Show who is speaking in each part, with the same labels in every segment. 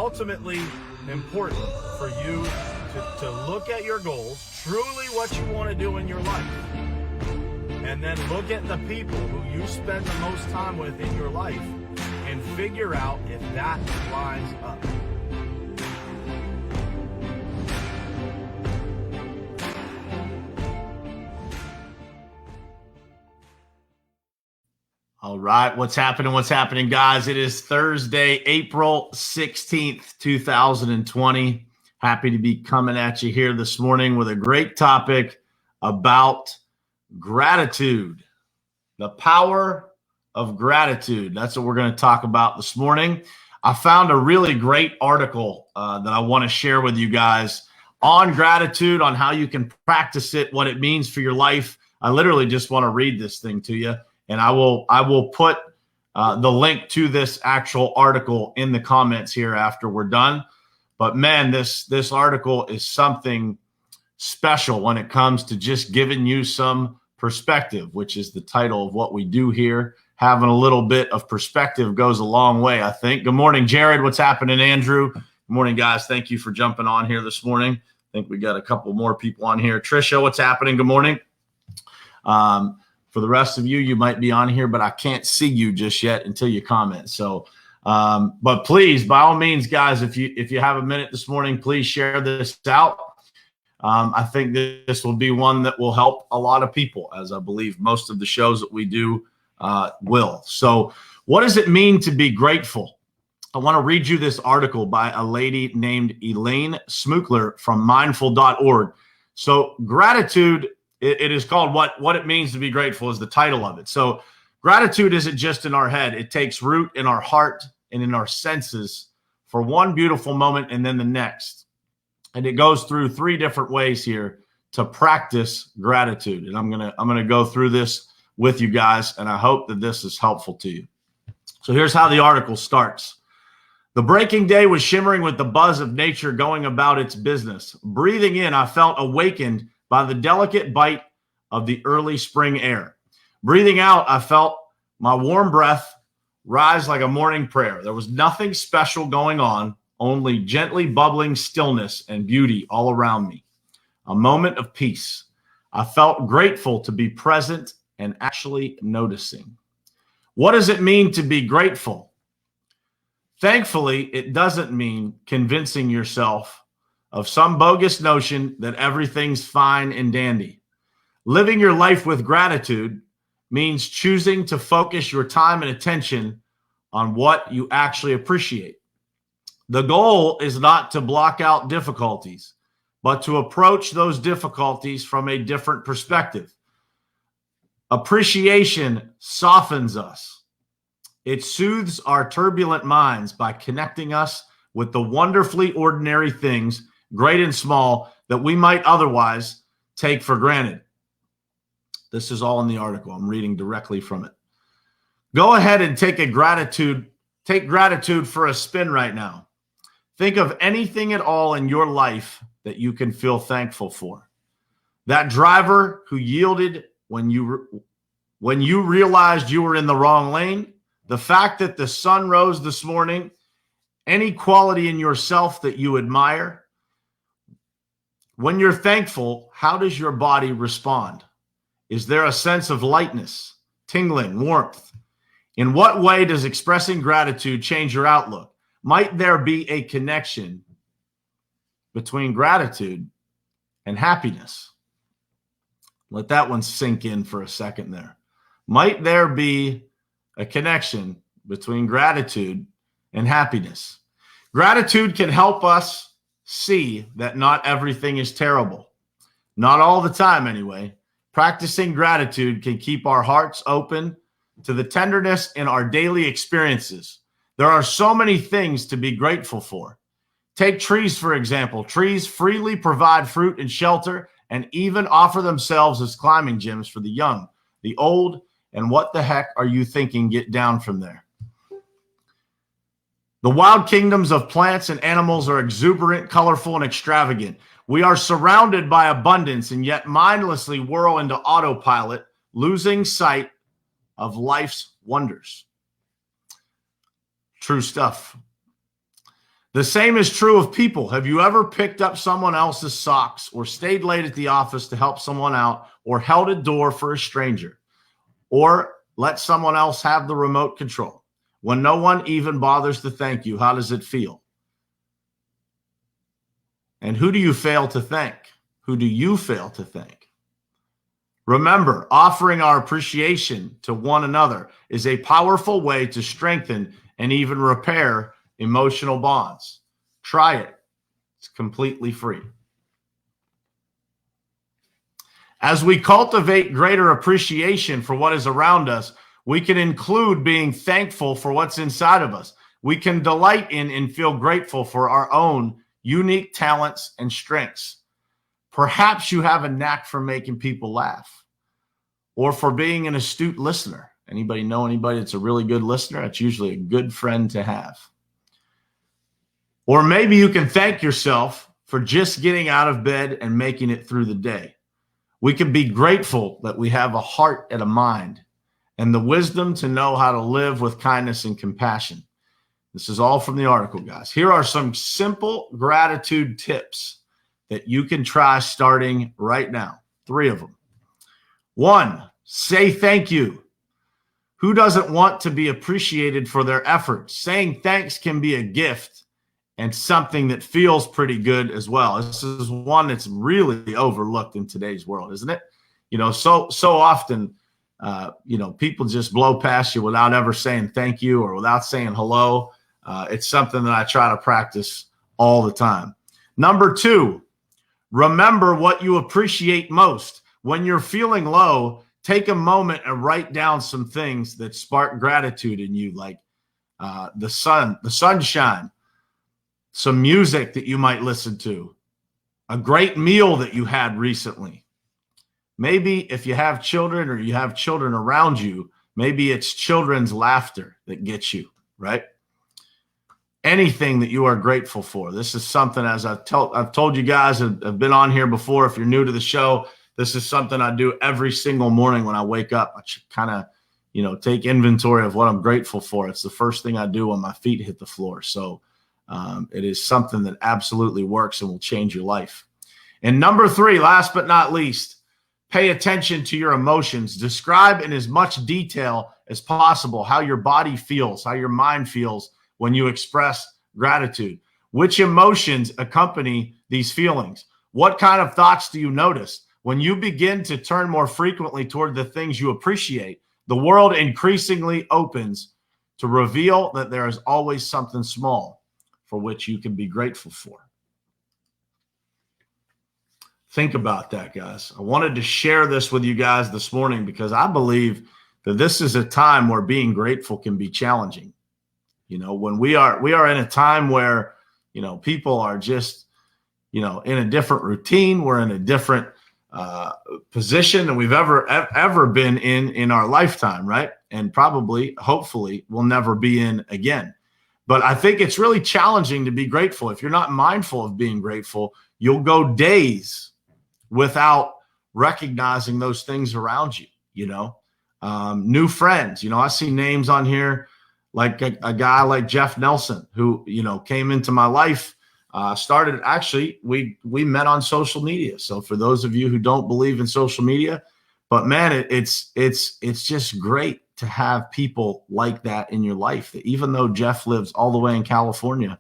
Speaker 1: ultimately important for you to look at your goals, truly what you want to do in your life, and then look at the people who you spend the most time with in your life and figure out if that lines up.
Speaker 2: All right, what's happening, guys? It is Thursday, April 16th, 2020. Happy to be coming at you here this morning with a great topic about gratitude, the power of gratitude. That's what we're going to talk about this morning. I found a really great article that I want to share with you guys on gratitude, on how you can practice it, what it means for your life. I literally just want to read this thing to you. And I will put the link to this actual article in the comments here after we're done. But man, this article is something special when it comes to just giving you some perspective, which is the title of what we do here. Having a little bit of perspective goes a long way, I think. Good morning, Jared. What's happening, Andrew? Good morning, guys. Thank you for jumping on here this morning. I think we got a couple more people on here. Trisha, what's happening? Good morning. For the rest of you, you might be on here, but I can't see you just yet until you comment. So, but please, by all means, guys, if you have a minute this morning, please share this out. I think this will be one that will help a lot of people, as I believe most of the shows that we do will. So what does it mean to be grateful? I want to read you this article by a lady named Elaine Smukler from mindful.org. So gratitude, it is called What It Means to Be Grateful is the title of it. So gratitude isn't just in our head. It takes root in our heart and in our senses for one beautiful moment and then the next. And it goes through three different ways here to practice gratitude. And I'm gonna go through this with you guys, and I hope that this is helpful to you. So here's how the article starts. The breaking day was shimmering with the buzz of nature going about its business. Breathing in, I felt awakened by the delicate bite of the early spring air. Breathing out, I felt my warm breath rise like a morning prayer. There was nothing special going on, only gently bubbling stillness and beauty all around me. A moment of peace. I felt grateful to be present and actually noticing. What does it mean to be grateful? Thankfully, it doesn't mean convincing yourself of some bogus notion that everything's fine and dandy. Living your life with gratitude means choosing to focus your time and attention on what you actually appreciate. The goal is not to block out difficulties, but to approach those difficulties from a different perspective. Appreciation softens us. It soothes our turbulent minds by connecting us with the wonderfully ordinary things, great and small, that we might otherwise take for granted. This is all in the article. I'm reading directly from it. Go ahead and take gratitude for a spin right now. Think of anything at all in your life that you can feel thankful for. That driver who yielded when you realized you were in the wrong lane, the fact that the sun rose this morning, any quality in yourself that you admire. When you're thankful, how does your body respond? Is there a sense of lightness, tingling, warmth? In what way does expressing gratitude change your outlook? Might there be a connection between gratitude and happiness? Let that one sink in for a second there. Might there be a connection between gratitude and happiness? Gratitude can help us see that not everything is terrible. Not all the time, anyway. Practicing gratitude can keep our hearts open to the tenderness in our daily experiences. There are so many things to be grateful for. Take trees, for example. Trees freely provide fruit and shelter and even offer themselves as climbing gyms for the young, the old, and what the heck are you thinking? Get down from there. The wild kingdoms of plants and animals are exuberant, colorful, and extravagant. We are surrounded by abundance and yet mindlessly whirl into autopilot, losing sight of life's wonders. True stuff. The same is true of people. Have you ever picked up someone else's socks or stayed late at the office to help someone out or held a door for a stranger or let someone else have the remote control when no one even bothers to thank you? How does it feel? And who do you fail to thank? Who do you fail to thank? Remember, offering our appreciation to one another is a powerful way to strengthen and even repair emotional bonds. Try it. It's completely free. As we cultivate greater appreciation for what is around us, we can include being thankful for what's inside of us. We can delight in and feel grateful for our own unique talents and strengths. Perhaps you have a knack for making people laugh or for being an astute listener. Anybody know anybody that's a really good listener? That's usually a good friend to have. Or maybe you can thank yourself for just getting out of bed and making it through the day. We can be grateful that we have a heart and a mind and the wisdom to know how to live with kindness and compassion. This is all from the article, guys. Here are some simple gratitude tips that you can try starting right now. 3 of them. 1, say thank you. Who doesn't want to be appreciated for their efforts? Saying thanks can be a gift and something that feels pretty good as well. This is one that's really overlooked in today's world, isn't it? So often, people just blow past you without ever saying thank you or without saying hello. It's something that I try to practice all the time. Number 2, remember what you appreciate most. When you're feeling low, take a moment and write down some things that spark gratitude in you, like the sunshine, some music that you might listen to, a great meal that you had recently. Maybe if you have children or you have children around you, maybe it's children's laughter that gets you, right? Anything that you are grateful for. This is something, as I've told you guys, I've been on here before. If you're new to the show, this is something I do every single morning when I wake up. I kind of, take inventory of what I'm grateful for. It's the first thing I do when my feet hit the floor. So it is something that absolutely works and will change your life. And number 3, last but not least, pay attention to your emotions. Describe in as much detail as possible how your body feels, how your mind feels when you express gratitude. Which emotions accompany these feelings? What kind of thoughts do you notice? When you begin to turn more frequently toward the things you appreciate, the world increasingly opens to reveal that there is always something small for which you can be grateful for. Think about that, guys. I wanted to share this with you guys this morning because I believe that this is a time where being grateful can be challenging. When we are in a time where, people are just, in a different routine. We're in a different position than we've ever been in our lifetime, right? And probably, hopefully, we'll never be in again. But I think it's really challenging to be grateful. If you're not mindful of being grateful, you'll go days without recognizing those things around you. New friends. I see names on here like a guy like Jeff Nelson, who came into my life. We met on social media. So for those of you who don't believe in social media, but man, it's just great to have people like that in your life. That even though Jeff lives all the way in California,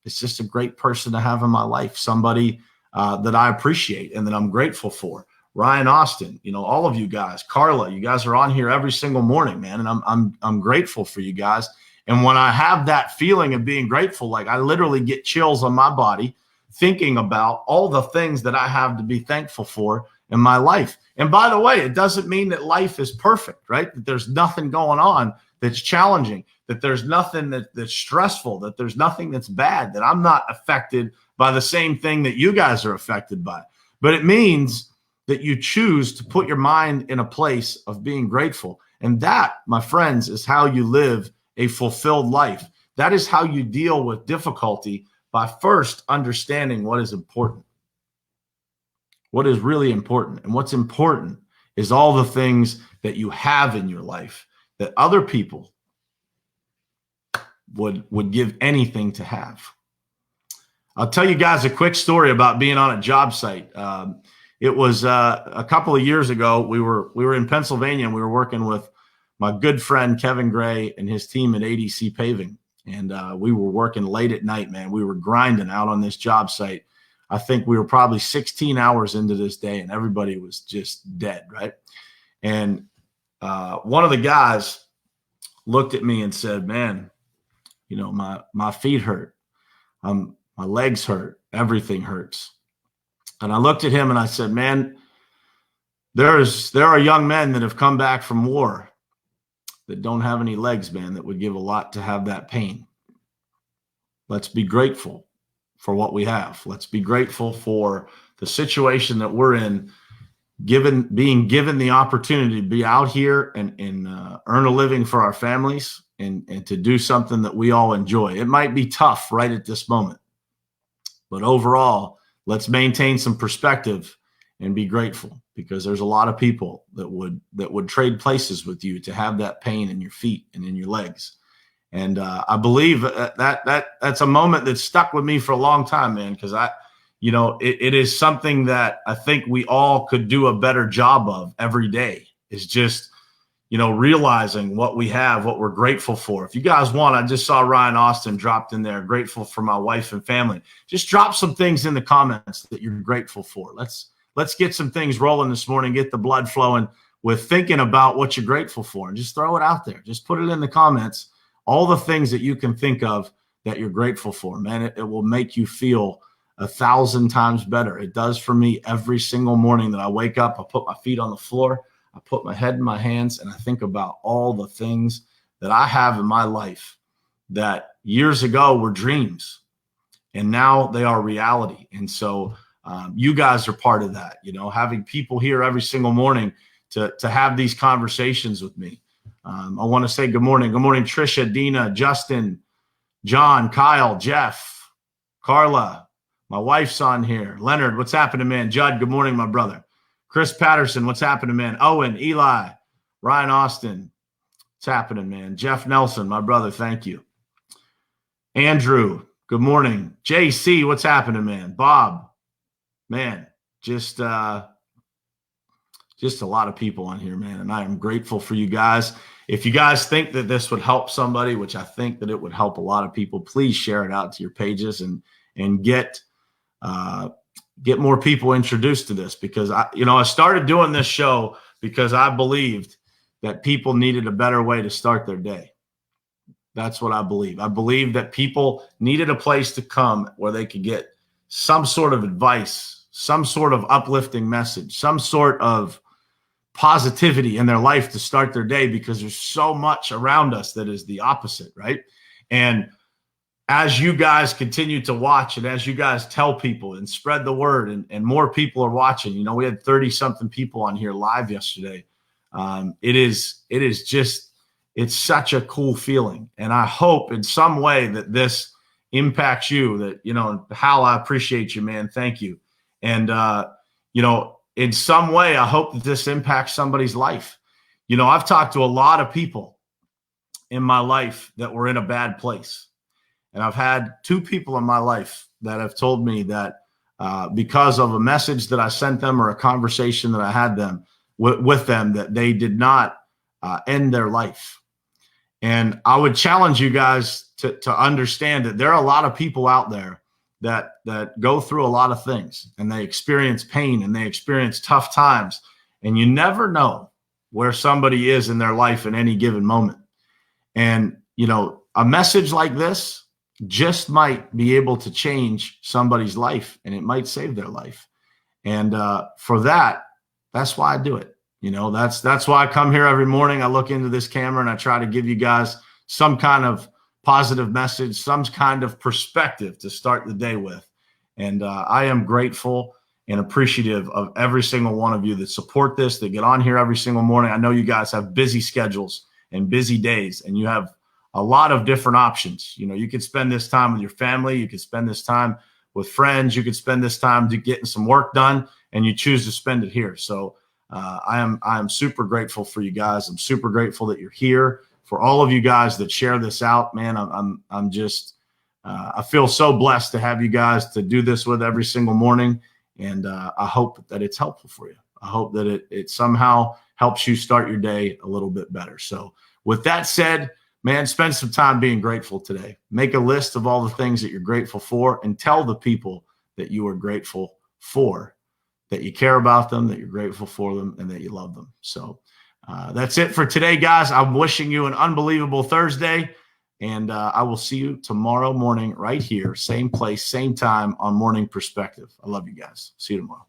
Speaker 2: it's just a great person to have in my life. Somebody that I appreciate and that I'm grateful for. Ryan Austin, all of you guys, Carla, you guys are on here every single morning, man, and I'm grateful for you guys. And when I have that feeling of being grateful, like I literally get chills on my body thinking about all the things that I have to be thankful for in my life. And by the way, it doesn't mean that life is perfect, right? That there's nothing going on that's challenging, that there's nothing that's stressful, that there's nothing that's bad, that I'm not affected by the same thing that you guys are affected by. But it means that you choose to put your mind in a place of being grateful. And that, my friends, is how you live a fulfilled life. That is how you deal with difficulty, by first understanding what is important, what is really important. And what's important is all the things that you have in your life that other people would give anything to have. I'll tell you guys a quick story about being on a job site. It was a couple of years ago. We were in Pennsylvania, and we were working with my good friend Kevin Gray and his team at ADC Paving. And we were working late at night, man. We were grinding out on this job site. I think we were probably 16 hours into this day, and everybody was just dead, right? And one of the guys looked at me and said, man, you know, my feet hurt. My legs hurt. Everything hurts. And I looked at him and I said, man, there are young men that have come back from war that don't have any legs, man, that would give a lot to have that pain. Let's be grateful for what we have. Let's be grateful for the situation that we're in, being given the opportunity to be out here and earn a living for our families and to do something that we all enjoy. It might be tough right at this moment, but overall, let's maintain some perspective and be grateful, because there's a lot of people that would trade places with you to have that pain in your feet and in your legs. And I believe that's a moment that stuck with me for a long time, man, because it is something that I think we all could do a better job of every day, is just, realizing what we have, what we're grateful for. If you guys want, I just saw Ryan Austin dropped in there, grateful for my wife and family. Just drop some things in the comments that you're grateful for. Let's get some things rolling this morning, get the blood flowing with thinking about what you're grateful for, and just throw it out there. Just put it in the comments, all the things that you can think of that you're grateful for. Man, it will make you feel 1,000 times better. It does for me every single morning that I wake up. I put my feet on the floor, I put my head in my hands, and I think about all the things that I have in my life that years ago were dreams, and now they are reality. And so you guys are part of that, having people here every single morning to have these conversations with me. I want to say good morning. Good morning, Trisha, Dina, Justin, John, Kyle, Jeff, Carla. My wife's on here. Leonard, what's happening, man? Judd, good morning, my brother. Chris Patterson, what's happening, man? Owen, Eli, Ryan Austin, what's happening, man? Jeff Nelson, my brother, thank you. Andrew, good morning. JC, what's happening, man? Bob, man, just a lot of people on here, man, and I am grateful for you guys. If you guys think that this would help somebody, which I think that it would help a lot of people, please share it out to your pages and get more people introduced to this, because I started doing this show because I believed that people needed a better way to start their day. That's what I believe. I believe that people needed a place to come where they could get some sort of advice, some sort of uplifting message, some sort of positivity in their life to start their day, because there's so much around us that is the opposite, right? And as you guys continue to watch, and as you guys tell people and spread the word, and more people are watching, we had 30-something people on here live yesterday. It's such a cool feeling. And I hope in some way that this impacts you, that, Hal, I appreciate you, man. Thank you. And, in some way, I hope that this impacts somebody's life. I've talked to a lot of people in my life that were in a bad place. And I've had 2 people in my life that have told me that because of a message that I sent them or a conversation that I had with them, that they did not end their life. And I would challenge you guys to understand that there are a lot of people out there that go through a lot of things, and they experience pain and they experience tough times, and you never know where somebody is in their life in any given moment. And, a message like this just might be able to change somebody's life, and it might save their life. And for that's why I do it. That's why I come here every morning. I look into this camera and I try to give you guys some kind of positive message, some kind of perspective to start the day with. And I am grateful and appreciative of every single one of you that support this, that get on here every single morning. I know you guys have busy schedules and busy days, and you have a lot of different options. You could spend this time with your family. You could spend this time with friends. You could spend this time to getting some work done, and you choose to spend it here. So I am super grateful for you guys. I'm super grateful that you're here. for all of you guys that share this out, man, I'm just I feel so blessed to have you guys to do this with every single morning, and I hope that it's helpful for you. I hope that it somehow helps you start your day a little bit better. So with that said, man, spend some time being grateful today. Make a list of all the things that you're grateful for and tell the people that you are grateful for, that you care about them, that you're grateful for them, and that you love them. So that's it for today, guys. I'm wishing you an unbelievable Thursday, and I will see you tomorrow morning right here, same place, same time on Morning Perspective. I love you guys. See you tomorrow.